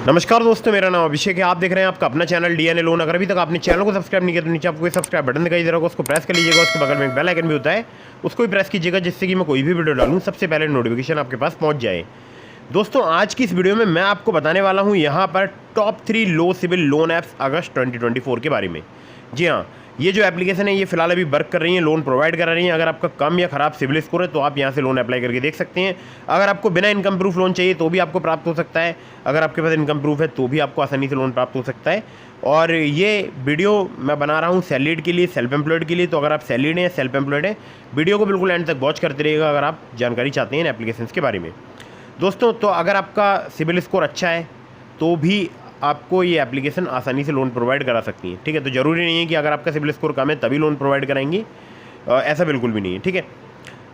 नमस्कार दोस्तों, मेरा नाम अभिषेक है। आप देख रहे हैं आपका अपना चैनल डीएनए लोन। अगर अभी तक आपने चैनल को सब्सक्राइब नहीं किया तो नीचे आपको कोई सब्सक्राइब बटन दिखाई दे रहा होगा, उसको प्रेस कर लीजिएगा। उसके बगल में एक बेल आइकन भी होता है, उसको भी प्रेस कीजिएगा, जिससे कि मैं कोई भी वीडियो डालूँ सबसे पहले नोटिफिकेशन आपके पास पहुँच जाए। दोस्तों, आज की इस वीडियो में मैं आपको बताने वाला हूँ यहाँ पर टॉप 3 लो सिविल लोन ऐप्स अगस्त 2024 के बारे में। जी हाँ, ये जो एप्लीकेशन है ये फिलहाल अभी वर्क कर रही है, लोन प्रोवाइड कर रही है। अगर आपका कम या खराब सिविल स्कोर है तो आप यहाँ से लोन अप्लाई करके देख सकते हैं। अगर आपको बिना इनकम प्रूफ लोन चाहिए तो भी आपको प्राप्त हो सकता है। अगर आपके पास इनकम प्रूफ है तो भी आपको आसानी से लोन प्राप्त हो सकता है। और ये वीडियो मैं बना रहा हूँ सैलरीड के लिए, सेल्फ एम्प्लॉयड के लिए। तो अगर आप सैलरीड हैं या सेल्फ एम्प्लॉयड हैं, वीडियो को बिल्कुल एंड तक वॉच करते रहिएगा अगर आप जानकारी चाहते हैं इन एप्लीकेशन के बारे में। दोस्तों, तो अगर आपका सिविल स्कोर अच्छा है तो भी आपको ये एप्लीकेशन आसानी से लोन प्रोवाइड करा सकती है। ठीक है, तो ज़रूरी नहीं है कि अगर आपका सिविल स्कोर कम है तभी लोन प्रोवाइड कराएंगी, ऐसा बिल्कुल भी नहीं है। ठीक है,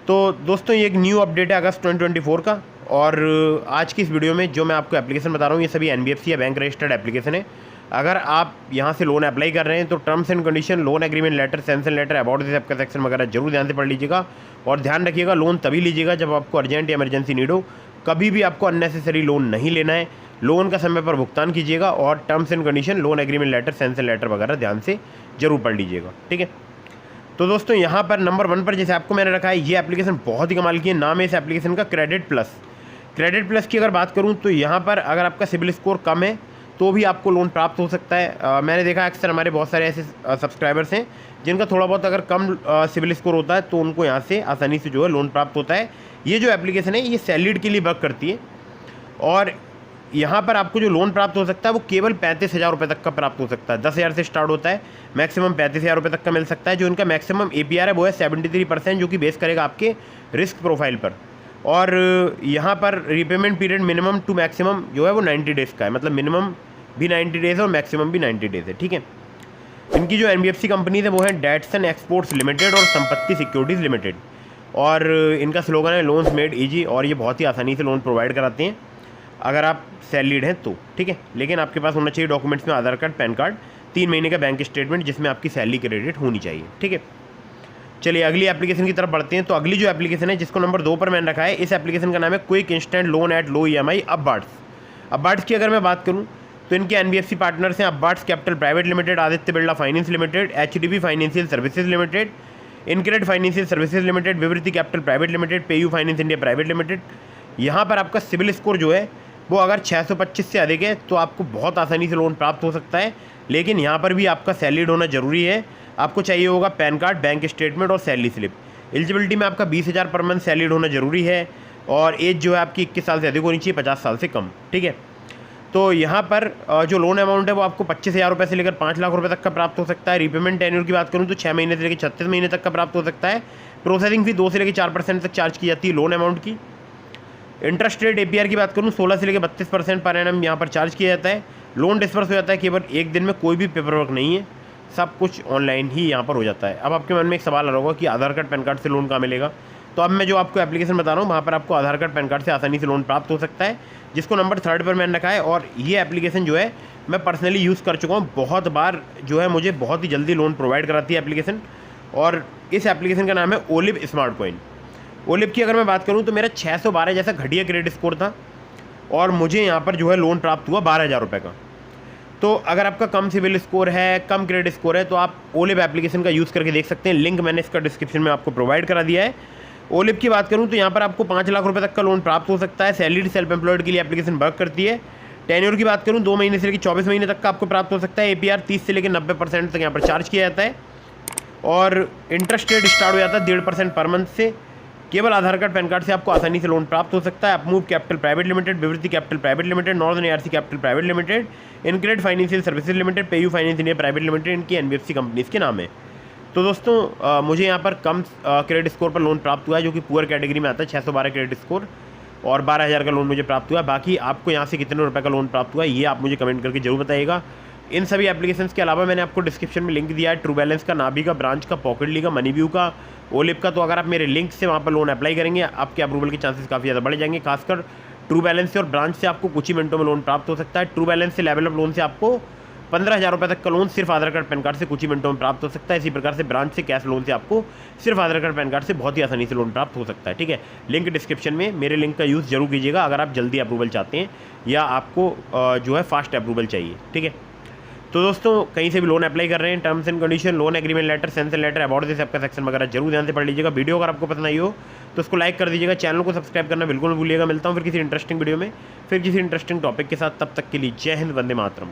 तो दोस्तों ये एक न्यू अपडेट है अगस्त 2024 का। और आज की इस वीडियो में जो मैं आपको एप्लीकेशन बता रहा हूँ ये सभी NBFC या बैंक रजिस्टर्ड एप्लीकेशन है। अगर आप यहाँ से लोन अप्लाई कर रहे हैं तो terms and condition, loan agreement letter, sanction letter, about this app का सेक्शन वगैरह जरूर ध्यान से पढ़ लीजिएगा। और ध्यान रखिएगा, लोन तभी लीजिएगा जब आपको अर्जेंट या इमरजेंसी नीड हो। कभी भी आपको अननेसेसरी लोन नहीं लेना है। लोन का समय पर भुगतान कीजिएगा और terms and condition, loan agreement letter, sanction letter वगैरह ध्यान से जरूर पढ़ लीजिएगा। ठीक है, तो दोस्तों यहाँ पर नंबर 1 पर जैसे आपको मैंने रखा है, ये एप्लीकेशन बहुत ही कमाल की है। नाम है इस एप्लीकेशन का क्रेडिट प्लस। क्रेडिट प्लस की अगर बात करूँ तो यहाँ पर अगर आपका सिविल स्कोर कम है तो भी आपको लोन प्राप्त हो सकता है। मैंने देखा अक्सर हमारे बहुत सारे ऐसे सब्सक्राइबर्स हैं जिनका थोड़ा बहुत अगर कम सिविल स्कोर होता है तो उनको यहाँ से आसानी से जो है लोन प्राप्त होता है। ये जो एप्लीकेशन है ये सैलरीड के लिए वर्क करती है और यहाँ पर आपको जो लोन प्राप्त हो सकता है वो केवल 35,000 रुपये तक का प्राप्त हो सकता है। 10,000 से स्टार्ट होता है, मैक्सिमम 35,000 रुपये तक का मिल सकता है। जो इनका मैक्सिमम APR है वो है 73%, जो कि बेस करेगा आपके रिस्क प्रोफाइल पर। और यहाँ पर repayment period minimum to maximum जो है वो 90 डेज़ का है, मतलब मिनिमम भी 90 डेज़ है और मैक्सिमम भी 90 डेज़ है। ठीक है, इनकी जो NBFC कंपनीज है वो है डैटसन एक्सपोर्ट्स लिमिटेड और संपत्ति सिक्योरिटीज़ लिमिटेड। और इनका स्लोगन है लोन्स मेड ईजी, और ये बहुत ही आसानी से लोन प्रोवाइड कराते हैं अगर आप सैलरीड हैं तो। ठीक है, लेकिन आपके पास होना चाहिए डॉक्यूमेंट्स में आधार कार्ड, पैन कार्ड, 3 महीने का बैंक स्टेटमेंट जिसमें आपकी सैलरी क्रेडिट होनी चाहिए। ठीक है, चलिए अगली एप्लीकेशन की तरफ बढ़ते हैं। तो अगली जो एप्लीकेशन है जिसको नंबर 2 पर मैंने रखा है, इस एप्लीकेशन का नाम है quick instant loan at low EMI अबार्ट्स। अबार्ट्स की अगर मैं बात करूँ तो इनके NBFC पार्टनर्स हैं अबार्ट्स capital private limited, Aditya Birla finance limited, HDB financial services limited, InCred financial services limited, Vivriti capital private limited, PayU finance India private limited. यहाँ पर आपका सिविल स्कोर जो है वो अगर 625 से अधिक है तो आपको बहुत आसानी से लोन प्राप्त हो सकता है। लेकिन यहाँ पर भी आपका सैलरीड होना जरूरी है। आपको चाहिए होगा पैन कार्ड, बैंक स्टेटमेंट और सैलरी स्लिप। एलिजिबिलिटी में आपका 20,000 पर मंथ सैलरीड होना जरूरी है। और एज जो है आपकी 21 साल से अधिक होनी चाहिए, 50 साल से कम। ठीक है, तो यहाँ पर जो लोन अमाउंट है वो आपको 25,000 रुपये से लेकर 5 लाख रुपये तक का प्राप्त हो सकता है। रीपेमेंट टेन्योर की बात करूँ तो 6 महीने से लेकर 36 महीने तक का प्राप्त हो सकता है। प्रोसेसिंग फी 2 से लेकर 4% तक चार्ज की जाती है लोन अमाउंट की। इंटरेस्ट रेट APR की बात करूँ 16 से लेकर 32% पर एनम यहाँ पर चार्ज किया जाता है। लोन डिस्पर्स हो जाता है केवल 1 दिन में, कोई भी पेपर वर्क नहीं है, सब कुछ ऑनलाइन ही यहाँ पर हो जाता है। अब आपके मन में एक सवाल आ रहा होगा कि आधार कार्ड, पैन कार्ड से लोन कहाँ मिलेगा। तो अब मैं जो आपको एप्लीकेशन बता रहा हूँ वहाँ पर आपको आधार कार्ड, पैन कार्ड से आसानी से लोन प्राप्त हो सकता है, जिसको नंबर 3 पर मैंने रखा है। और ये एप्लीकेशन जो है मैं पर्सनली यूज़ कर चुका हूँ बहुत बार, जो है मुझे बहुत ही जल्दी लोन प्रोवाइड कराती है एप्लीकेशन। और इस एप्लीकेशन का नाम है ओलिव स्मार्ट कॉइन। ओलिव की अगर मैं बात करूँ तो मेरा 612 जैसा घटिया क्रेडिट स्कोर था और मुझे यहाँ पर जो है लोन प्राप्त हुआ 12,000 रुपये का। तो अगर आपका कम सिविल स्कोर है, कम क्रेडिट स्कोर है, तो आप ओलिव एप्लीकेशन का यूज़ करके देख सकते हैं। लिंक मैंने इसका डिस्क्रिप्शन में आपको प्रोवाइड करा दिया है। ओलिव की बात करूँ तो यहाँ पर आपको 5 लाख रुपये तक का लोन प्राप्त हो सकता है। सैलरीड सेल्फ एम्प्लॉयड के लिए एप्लीकेशन वर्क करती है। टेन्योर की बात करूँ 2 महीने से लेकर 24 महीने तक का आपको प्राप्त हो सकता है। APR 30 से लेकर 90% तक यहाँ पर चार्ज किया जाता है। और इंटरेस्ट रेट स्टार्ट हो जाता है 1.5% पर मंथ से। केवल आधार कार्ड, पैन कार्ड से आपको आसानी से लोन प्राप्त हो सकता है। Upmove capital private limited, Vivriti capital private limited, northern ARC capital private limited, InCred financial services limited, PayU finance India private limited, इनकी NBFC कंपनीज के नाम है। तो दोस्तों मुझे यहाँ पर कम क्रेडिट स्कोर पर लोन प्राप्त हुआ है, जो कि पुअर कैटेगरी में आता है। 612 क्रेडिट स्कोर और 12,000 का लोन मुझे प्राप्त हुआ है। बाकी आपको यहाँ से कितने रुपये का लोन प्राप्त हुआ है ये आप मुझे कमेंट करके जरूर बताइएगा। इन सभी एप्लीकेशंस के अलावा मैंने आपको डिस्क्रिप्शन में लिंक दिया है ट्रू बैलेंस का, नाभी का, ब्रांच का, पॉकेटली का, मनीव्यू का, ओलिव का। तो अगर आप मेरे लिंक से वहाँ पर लोन अप्लाई करेंगे आपके अप्रूवल के चांसेस काफ़ी ज़्यादा बढ़ जाएंगे। खासकर ट्रू बैलेंस से और ब्रांच से आपको कुछ ही मिनटों में लोन प्राप्त हो सकता है। ट्रू बैलेंस से, लेवल अप लोन से आपको 15,000 रुपये तक का लोन सिर्फ आधार कार्ड पैन कार्ड से कुछ ही मिनटों में प्राप्त हो सकता है। इसी प्रकार से ब्रांच से कैश लोन से आपको सिर्फ आधार कार्ड पैन कार्ड से बहुत ही आसानी से लोन प्राप्त हो सकता है। ठीक है, लिंक डिस्क्रिप्शन में, मेरे लिंक का यूज़ जरूर कीजिएगा अगर आप जल्दी अप्रूवल चाहते हैं या आपको जो है फास्ट अप्रूवल चाहिए। ठीक है, तो दोस्तों कहीं से भी लोन अप्लाई कर रहे हैं, terms and condition, loan agreement letter, sanction letter, about this आपका सेक्शन वगैरह जरूर ध्यान से पढ़ लीजिएगा। वीडियो अगर आपको पसंद आई हो तो उसको लाइक कर दीजिएगा, चैनल को सब्सक्राइब करना बिल्कुल मत भूलिएगा। मिलता हूँ फिर किसी इंटरेस्टिंग वीडियो में, फिर किसी इंटरेस्टिंग टॉपिक के साथ। तब तक के लिए जय हिंद, वंदे मातरम।